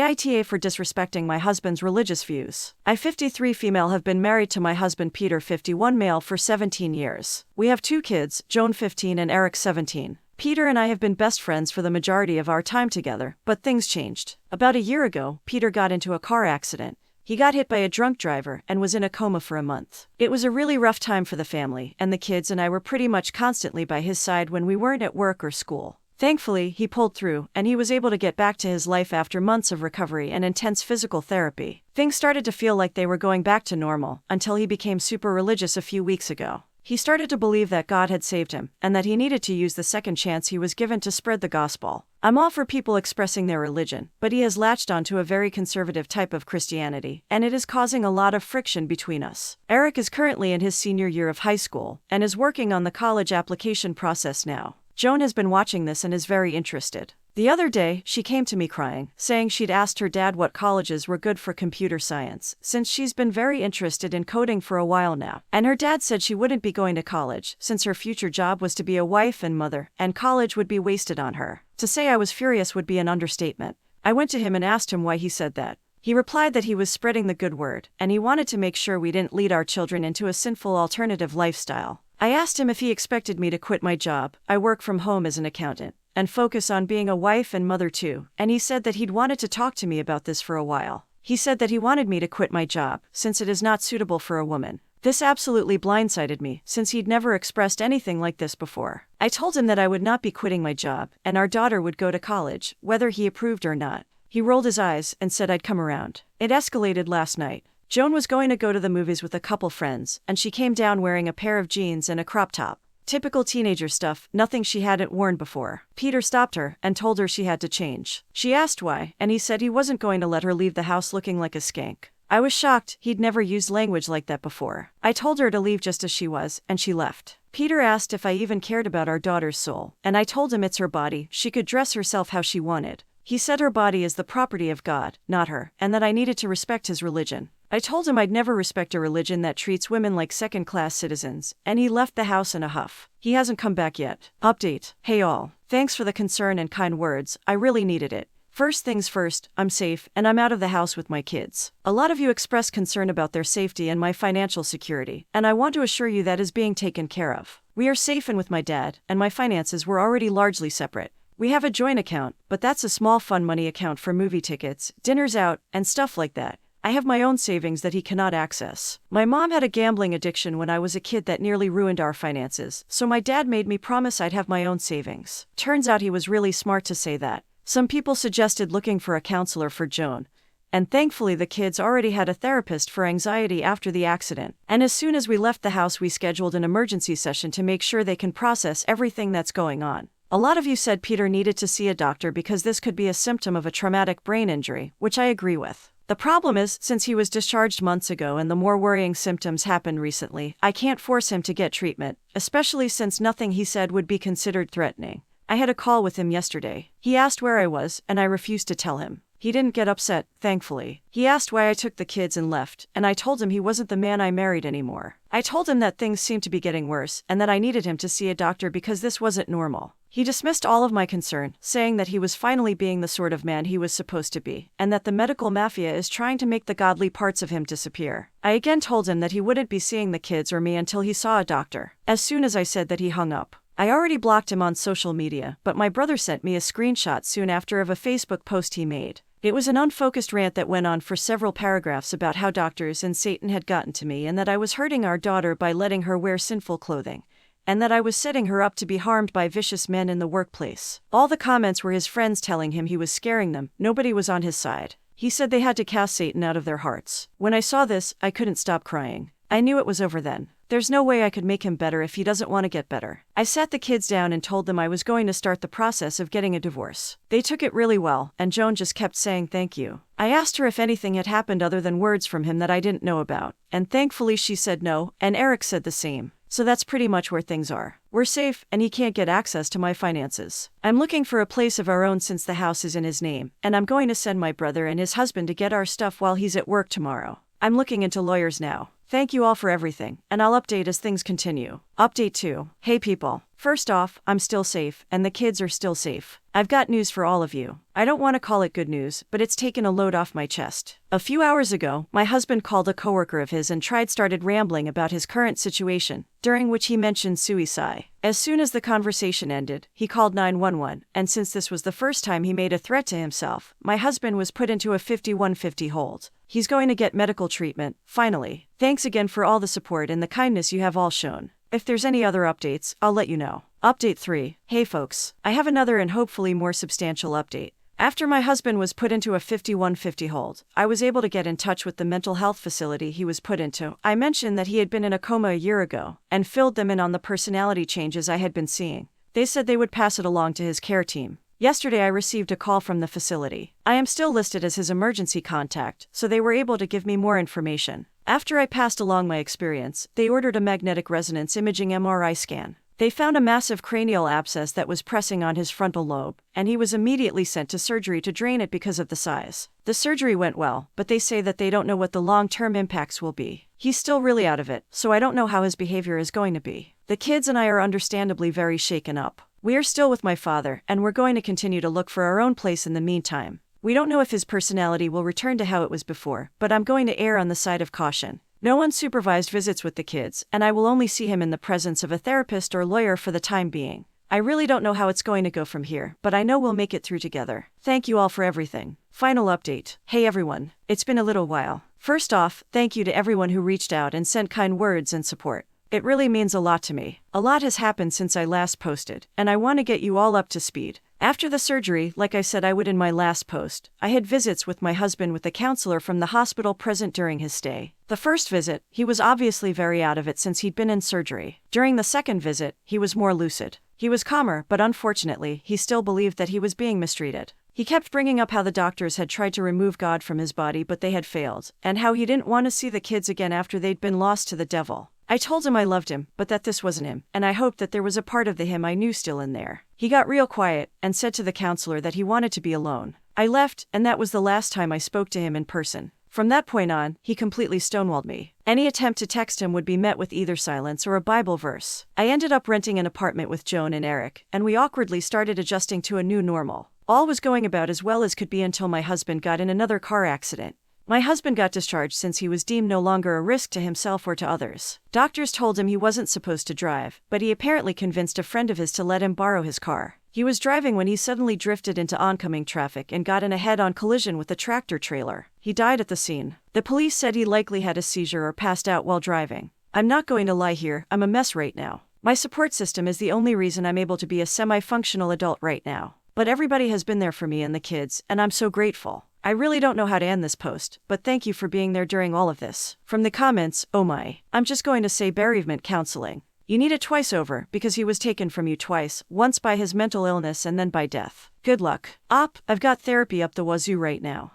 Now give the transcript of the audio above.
AITA for disrespecting my husband's religious views. I, 53 female, have been married to my husband Peter, 51 male, for 17 years. We have 2 kids, Joan 15 and Eric 17. Peter and I have been best friends for the majority of our time together, but things changed. About a year ago, Peter got into a car accident. He got hit by a drunk driver and was in a coma for a month. It was a really rough time for the family, and the kids and I were pretty much constantly by his side when we weren't at work or school. Thankfully, he pulled through, and he was able to get back to his life after months of recovery and intense physical therapy. Things started to feel like they were going back to normal, until he became super religious a few weeks ago. He started to believe that God had saved him, and that he needed to use the second chance he was given to spread the gospel. I'm all for people expressing their religion, but he has latched onto a very conservative type of Christianity, and it is causing a lot of friction between us. Eric is currently in his senior year of high school, and is working on the college application process now. Joan has been watching this and is very interested. The other day, she came to me crying, saying she'd asked her dad what colleges were good for computer science, since she's been very interested in coding for a while now. And her dad said she wouldn't be going to college, since her future job was to be a wife and mother, and college would be wasted on her. To say I was furious would be an understatement. I went to him and asked him why he said that. He replied that he was spreading the good word, and he wanted to make sure we didn't lead our children into a sinful alternative lifestyle. I asked him if he expected me to quit my job. I work from home as an accountant, and focus on being a wife and mother too, and he said that he'd wanted to talk to me about this for a while. He said that he wanted me to quit my job, since it is not suitable for a woman. This absolutely blindsided me, since he'd never expressed anything like this before. I told him that I would not be quitting my job, and our daughter would go to college, whether he approved or not. He rolled his eyes and said I'd come around. It escalated last night. Joan was going to go to the movies with a couple friends, and she came down wearing a pair of jeans and a crop top. Typical teenager stuff, nothing she hadn't worn before. Peter stopped her and told her she had to change. She asked why, and he said he wasn't going to let her leave the house looking like a skank. I was shocked, he'd never used language like that before. I told her to leave just as she was, and she left. Peter asked if I even cared about our daughter's soul, and I told him it's her body, she could dress herself how she wanted. He said her body is the property of God, not her, and that I needed to respect his religion. I told him I'd never respect a religion that treats women like second-class citizens, and he left the house in a huff. He hasn't come back yet. Update. Hey all. Thanks for the concern and kind words, I really needed it. First things first, I'm safe, and I'm out of the house with my kids. A lot of you express concern about their safety and my financial security, and I want to assure you that is being taken care of. We are safe and with my dad, and my finances were already largely separate. We have a joint account, but that's a small fun money account for movie tickets, dinners out, and stuff like that. I have my own savings that he cannot access. My mom had a gambling addiction when I was a kid that nearly ruined our finances, so my dad made me promise I'd have my own savings. Turns out he was really smart to say that. Some people suggested looking for a counselor for Joan, and thankfully the kids already had a therapist for anxiety after the accident. And as soon as we left the house, we scheduled an emergency session to make sure they can process everything that's going on. A lot of you said Peter needed to see a doctor because this could be a symptom of a traumatic brain injury, which I agree with. The problem is, since he was discharged months ago and the more worrying symptoms happened recently, I can't force him to get treatment, especially since nothing he said would be considered threatening. I had a call with him yesterday. He asked where I was, and I refused to tell him. He didn't get upset, thankfully. He asked why I took the kids and left, and I told him he wasn't the man I married anymore. I told him that things seemed to be getting worse, and that I needed him to see a doctor because this wasn't normal. He dismissed all of my concern, saying that he was finally being the sort of man he was supposed to be, and that the medical mafia is trying to make the godly parts of him disappear. I again told him that he wouldn't be seeing the kids or me until he saw a doctor. As soon as I said that, he hung up. I already blocked him on social media, but my brother sent me a screenshot soon after of a Facebook post he made. It was an unfocused rant that went on for several paragraphs about how doctors and Satan had gotten to me and that I was hurting our daughter by letting her wear sinful clothing, and that I was setting her up to be harmed by vicious men in the workplace. All the comments were his friends telling him he was scaring them. Nobody was on his side. He said they had to cast Satan out of their hearts. When I saw this, I couldn't stop crying. I knew it was over then. There's no way I could make him better if he doesn't want to get better. I sat the kids down and told them I was going to start the process of getting a divorce. They took it really well, and Joan just kept saying thank you. I asked her if anything had happened other than words from him that I didn't know about, and thankfully she said no, and Eric said the same. So that's pretty much where things are. We're safe, and he can't get access to my finances. I'm looking for a place of our own since the house is in his name, and I'm going to send my brother and his husband to get our stuff while he's at work tomorrow. I'm looking into lawyers now. Thank you all for everything, and I'll update as things continue. Update 2. Hey people. First off, I'm still safe, and the kids are still safe. I've got news for all of you. I don't want to call it good news, but it's taken a load off my chest. A few hours ago, my husband called a coworker of his and started rambling about his current situation, during which he mentioned suicide. As soon as the conversation ended, he called 911, and since this was the first time he made a threat to himself, my husband was put into a 5150 hold. He's going to get medical treatment, finally. Thanks again for all the support and the kindness you have all shown. If there's any other updates, I'll let you know. Update 3. Hey folks, I have another and hopefully more substantial update. After my husband was put into a 5150 hold, I was able to get in touch with the mental health facility he was put into. I mentioned that he had been in a coma a year ago, and filled them in on the personality changes I had been seeing. They said they would pass it along to his care team. Yesterday I received a call from the facility. I am still listed as his emergency contact, so they were able to give me more information. After I passed along my experience, they ordered a magnetic resonance imaging MRI scan. They found a massive cranial abscess that was pressing on his frontal lobe, and he was immediately sent to surgery to drain it because of the size. The surgery went well, but they say that they don't know what the long-term impacts will be. He's still really out of it, so I don't know how his behavior is going to be. The kids and I are understandably very shaken up. We are still with my father, and we're going to continue to look for our own place in the meantime. We don't know if his personality will return to how it was before, but I'm going to err on the side of caution. No unsupervised visits with the kids, and I will only see him in the presence of a therapist or lawyer for the time being. I really don't know how it's going to go from here, but I know we'll make it through together. Thank you all for everything. Final update. Hey everyone, it's been a little while. First off, thank you to everyone who reached out and sent kind words and support. It really means a lot to me. A lot has happened since I last posted, and I want to get you all up to speed. After the surgery, like I said I would in my last post, I had visits with my husband with a counselor from the hospital present during his stay. The first visit, he was obviously very out of it since he'd been in surgery. During the second visit, he was more lucid. He was calmer, but unfortunately, he still believed that he was being mistreated. He kept bringing up how the doctors had tried to remove God from his body but they had failed, and how he didn't want to see the kids again after they'd been lost to the devil. I told him I loved him, but that this wasn't him, and I hoped that there was a part of the him I knew still in there. He got real quiet, and said to the counselor that he wanted to be alone. I left, and that was the last time I spoke to him in person. From that point on, he completely stonewalled me. Any attempt to text him would be met with either silence or a Bible verse. I ended up renting an apartment with Joan and Eric, and we awkwardly started adjusting to a new normal. All was going about as well as could be until my husband got in another car accident. My husband got discharged since he was deemed no longer a risk to himself or to others. Doctors told him he wasn't supposed to drive, but he apparently convinced a friend of his to let him borrow his car. He was driving when he suddenly drifted into oncoming traffic and got in a head-on collision with a tractor trailer. He died at the scene. The police said he likely had a seizure or passed out while driving. I'm not going to lie here, I'm a mess right now. My support system is the only reason I'm able to be a semi-functional adult right now. But everybody has been there for me and the kids, and I'm so grateful. I really don't know how to end this post, but thank you for being there during all of this. From the comments, oh my. I'm just going to say bereavement counseling. You need it twice over, because he was taken from you twice, once by his mental illness and then by death. Good luck. I've got therapy up the wazoo right now.